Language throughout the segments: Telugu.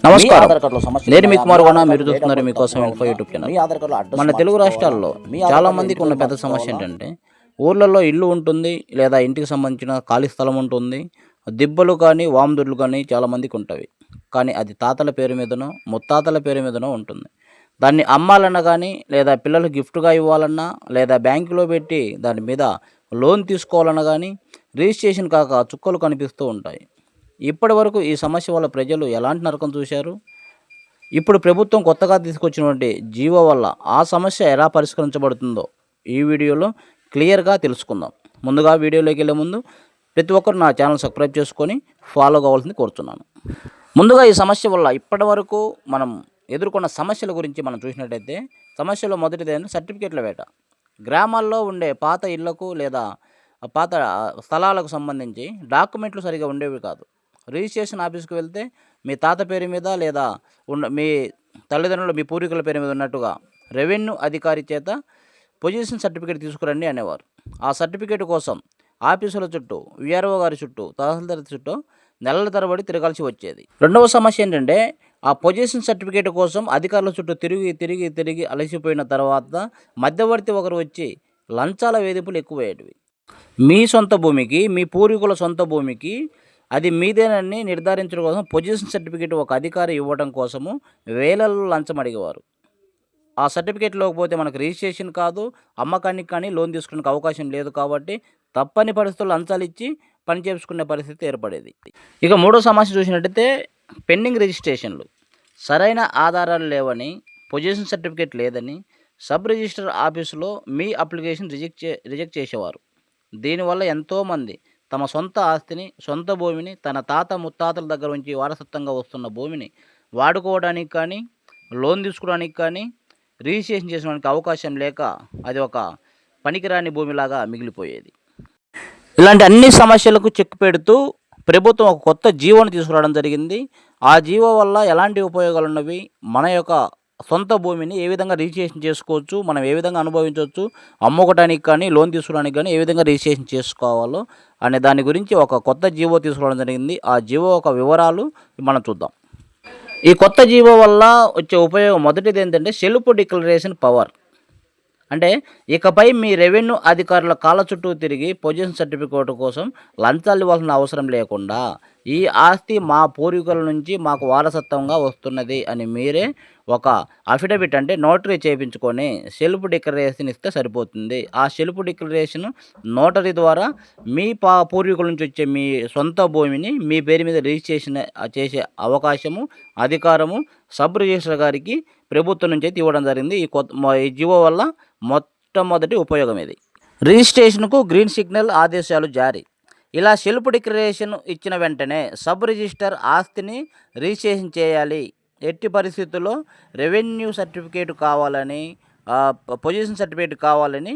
నమస్కారం. నేను మీ కుమార్ గౌడ. మీరు చూస్తున్నారు మీకోసం ఇన్ఫో యూట్యూబ్ ఛానల్. మన తెలుగు రాష్ట్రాల్లో చాలా మందికి ఉన్న పెద్ద సమస్య ఏంటంటే, ఊర్లలో ఇల్లు ఉంటుంది, లేదా ఇంటికి సంబంధించిన ఖాళీ స్థలం ఉంటుంది. దిబ్బలు కానీ వామదుడ్లు కానీ చాలామందికి ఉంటవి. కానీ అది తాతల పేరు మీదనో ముత్తాతల పేరు మీదనో ఉంటుంది. దాన్ని అమ్మాలన్నా కానీ, లేదా పిల్లలకు గిఫ్ట్గా ఇవ్వాలన్నా, లేదా బ్యాంకులో పెట్టి దాని మీద లోన్ తీసుకోవాలన్నా కానీ రిజిస్ట్రేషన్ కాక చుక్కలు కనిపిస్తూ ఉంటాయి. ఇప్పటి వరకు ఈ సమస్య వల్ల ప్రజలు ఎలాంటి నరకం చూశారు? ఇప్పుడు ప్రభుత్వం కొత్తగా తీసుకొచ్చినటువంటి జీవో వల్ల ఆ సమస్య ఎలా పరిష్కరించబడుతుందో ఈ వీడియోలో క్లియర్గా తెలుసుకుందాం. ముందుగా వీడియోలోకి వెళ్ళే ముందు ప్రతి ఒక్కరు నా ఛానల్ సబ్స్క్రైబ్ చేసుకొని ఫాలో కావాల్సింది కోరుతున్నాను. ముందుగా ఈ సమస్య వల్ల ఇప్పటి వరకు మనం ఎదుర్కొన్న సమస్యల గురించి మనం చూసినట్టయితే, సమస్యలో మొదటిది ఏంటంటే సర్టిఫికేట్ల వేట. గ్రామాల్లో ఉండే పాత ఇళ్లకు లేదా పాత స్థలాలకు సంబంధించి డాక్యుమెంట్లు సరిగా ఉండేవి కాదు. రిజిస్ట్రేషన్ ఆఫీస్కి వెళ్తే మీ తాత పేరు మీద లేదా మీ తల్లిదండ్రులు మీ పూర్వీకుల పేరు మీద ఉన్నట్టుగా రెవెన్యూ అధికారి చేత పొజిషన్ సర్టిఫికేట్ తీసుకురండి అనేవారు. ఆ సర్టిఫికేట్ కోసం ఆఫీసుల చుట్టూ, విఆర్ఓ గారి చుట్టూ, తహసీల్దార్ చుట్టూ నెలల తరబడి తిరగాల్సి వచ్చేది. రెండవ సమస్య ఏంటంటే, ఆ పొజిషన్ సర్టిఫికేట్ కోసం అధికారుల చుట్టూ తిరిగి అలసిపోయిన తర్వాత మధ్యవర్తి ఒకరు వచ్చి లంచాల వేధింపులు ఎక్కువయ్యేటివి. మీ సొంత భూమికి, మీ పూర్వీకుల సొంత భూమికి అది మీదేనని నిర్ధారించడం కోసం పొజిషన్ సర్టిఫికేట్ ఒక అధికారి ఇవ్వడం కోసము వేలల్లో లంచం అడిగేవారు. ఆ సర్టిఫికేట్ లేకపోతే మనకు రిజిస్ట్రేషన్ కాదు, అమ్మకానికి కానీ లోన్ తీసుకునే అవకాశం లేదు. కాబట్టి తప్పని పరిస్థితుల్లో లంచాలు ఇచ్చి పని చేసుకునే పరిస్థితి ఏర్పడేది. ఇక మూడో సమస్య చూసినట్టయితే పెండింగ్ రిజిస్ట్రేషన్లు. సరైన ఆధారాలు లేవని, పొజిషన్ సర్టిఫికేట్ లేదని సబ్ రిజిస్టర్ ఆఫీసులో మీ అప్లికేషన్ రిజెక్ట్ చేసేవారు. దీనివల్ల ఎంతోమంది తమ సొంత ఆస్తిని, సొంత భూమిని, తన తాత ముత్తాతల దగ్గర నుంచి వారసత్వంగా వస్తున్న భూమిని వాడుకోవడానికి కానీ, లోన్ తీసుకోవడానికి కానీ, రిజిస్ట్రేషన్ చేసుకోవడానికి అవకాశం లేక అది ఒక పనికిరాని భూమిలాగా మిగిలిపోయేది. ఇలాంటి అన్ని సమస్యలకు చెక్ పెడుతూ ప్రభుత్వం ఒక కొత్త జీవోను తీసుకురావడం జరిగింది. ఆ జీవో వల్ల ఎలాంటి ఉపయోగాలు ఉన్నవి, మన యొక్క సొంత భూమిని ఏ విధంగా రిజిస్ట్రేషన్ చేసుకోవచ్చు, మనం ఏ విధంగా అనుభవించవచ్చు, అమ్ముకోవడానికి కానీ లోన్ తీసుకోవడానికి కానీ ఏ విధంగా రిజిస్ట్రేషన్ చేసుకోవాలో అనే దాని గురించి ఒక కొత్త జీవో తీసుకురావడం జరిగింది. ఆ జీవో ఒక వివరాలు మనం చూద్దాం. ఈ కొత్త జీవో వల్ల వచ్చే ఉపయోగం మొదటిది ఏంటంటే సెల్ఫ్ డిక్లరేషన్ పవర్. అంటే ఇకపై మీ రెవెన్యూ అధికారుల కాళ్ళ చుట్టూ తిరిగి పొజిషన్ సర్టిఫికేట్ కోసం లంచాలు ఇవ్వాల్సిన అవసరం లేకుండా, ఈ ఆస్తి మా పూర్వీకుల నుంచి మాకు వారసత్వంగా వస్తున్నది అని మీరే ఒక అఫిడవిట్ అంటే నోటరీ చేయించుకొని సెల్ఫ్ డిక్లరేషన్ ఇస్తే సరిపోతుంది. ఆ సెల్ఫ్ డిక్లరేషన్ నోటరీ ద్వారా మీ పూర్వీకుల నుంచి వచ్చే మీ సొంత భూమిని మీ పేరు మీద రిజిస్ట్రేషన్ చేసే అవకాశము, అధికారము సబ్ రిజిస్టర్ గారికి ప్రభుత్వం నుంచి అయితే ఇవ్వడం జరిగింది. ఈ జీవో వల్ల మొట్టమొదటి ఉపయోగం ఇది. రిజిస్ట్రేషన్కు గ్రీన్ సిగ్నల్ ఆదేశాలు జారీ. ఇలా సెల్ఫ్ డిక్లరేషన్ ఇచ్చిన వెంటనే సబ్ రిజిస్టర్ ఆస్తిని రిజిస్ట్రేషన్ చేయాలి. ఎట్టి పరిస్థితుల్లో రెవెన్యూ సర్టిఫికేట్ కావాలని, పొజిషన్ సర్టిఫికేట్ కావాలని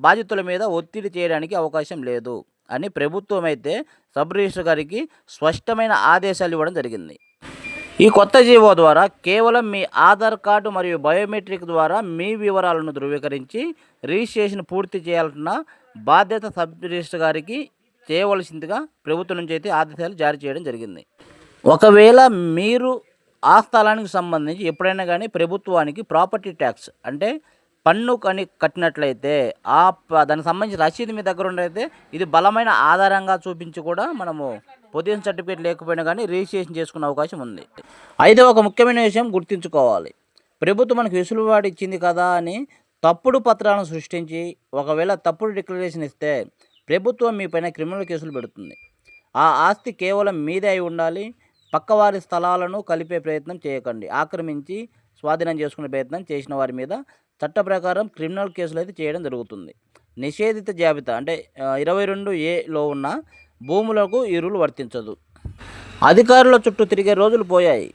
బాధితుల మీద ఒత్తిడి చేయడానికి అవకాశం లేదు అని ప్రభుత్వం అయితే సబ్ రిజిస్టర్ గారికి స్పష్టమైన ఆదేశాలు ఇవ్వడం జరిగింది. ఈ కొత్త జీవో ద్వారా కేవలం మీ ఆధార్ కార్డు మరియు బయోమెట్రిక్ ద్వారా మీ వివరాలను ధృవీకరించి రిజిస్ట్రేషన్ పూర్తి చేయాల్సిన బాధ్యత సబ్ రిజిస్టర్ గారికి చేయవలసిందిగా ప్రభుత్వం నుంచి అయితే ఆదేశాలు జారీ చేయడం జరిగింది. ఒకవేళ మీరు ఆ స్థలానికి సంబంధించి ఎప్పుడైనా కానీ ప్రభుత్వానికి ప్రాపర్టీ ట్యాక్స్ అంటే పన్ను కట్టినట్లయితే దానికి సంబంధించి రసీదు మీ దగ్గర ఉండైతే ఇది బలమైన ఆధారంగా చూపించి కూడా మనము పొజిషన్ సర్టిఫికేట్ లేకపోయినా కానీ రిజిస్ట్రేషన్ చేసుకునే అవకాశం ఉంది. అయితే ఒక ముఖ్యమైన విషయం గుర్తుంచుకోవాలి. ప్రభుత్వం మనకు వెసులుబాటు ఇచ్చింది కదా అని తప్పుడు పత్రాలను సృష్టించి ఒకవేళ తప్పుడు డిక్లరేషన్ ఇస్తే ప్రభుత్వం మీ పైన క్రిమినల్ కేసులు పెడుతుంది. ఆ ఆస్తి కేవలం మీదే అయి ఉండాలి. పక్కవారి స్థలాలను కలిపే ప్రయత్నం చేయకండి. ఆక్రమించి స్వాధీనం చేసుకునే ప్రయత్నం చేసిన వారి మీద చట్ట ప్రకారం క్రిమినల్ కేసులు అయితే చేయడం జరుగుతుంది. నిషేధిత జాబితా అంటే 22A ఉన్న భూములకు ఈ రూల్ వర్తించదు. అధికారుల చుట్టూ తిరిగే రోజులు పోయాయి.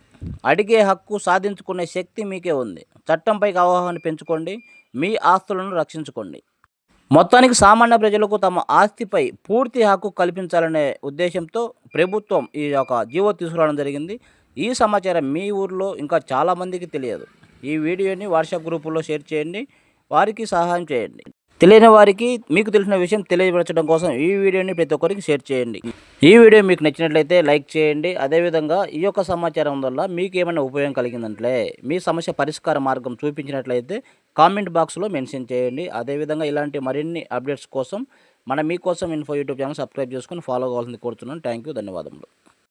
అడిగే హక్కు, సాధించుకునే శక్తి మీకే ఉంది. చట్టంపైకి అవగాహన పెంచుకోండి, మీ ఆస్తులను రక్షించుకోండి. మొత్తానికి సామాన్య ప్రజలకు తమ ఆస్తిపై పూర్తి హక్కు కల్పించాలనే ఉద్దేశంతో ప్రభుత్వం ఈ యొక్క జీవో తీసుకురావడం జరిగింది. ఈ సమాచారం మీ ఊర్లో ఇంకా చాలామందికి తెలియదు. ఈ వీడియోని వాట్సాప్ గ్రూపుల్లో షేర్ చేయండి, వారికి సహాయం చేయండి. తెలియని వారికి మీకు తెలిసిన విషయం తెలియపరచడం కోసం ఈ వీడియోని ప్రతి ఒక్కరికి షేర్ చేయండి. ఈ వీడియో మీకు నచ్చినట్లయితే లైక్ చేయండి. అదేవిధంగా ఈ యొక్క సమాచారం వల్ల మీకు ఏమైనా ఉపయోగం కలిగిందంటే మీ సమస్య పరిష్కార మార్గం చూపించినట్లయితే కామెంట్ బాక్స్లో మెన్షన్ చేయండి. అదేవిధంగా ఇలాంటి మరిన్ని అప్డేట్స్ కోసం మీకోసం ఇన్ఫో యూట్యూబ్ ఛానల్ సబ్స్క్రైబ్ చేసుకొని ఫాలో కావాల్సింది కోరుతున్నాను. థ్యాంక్ యూ, ధన్యవాదములు.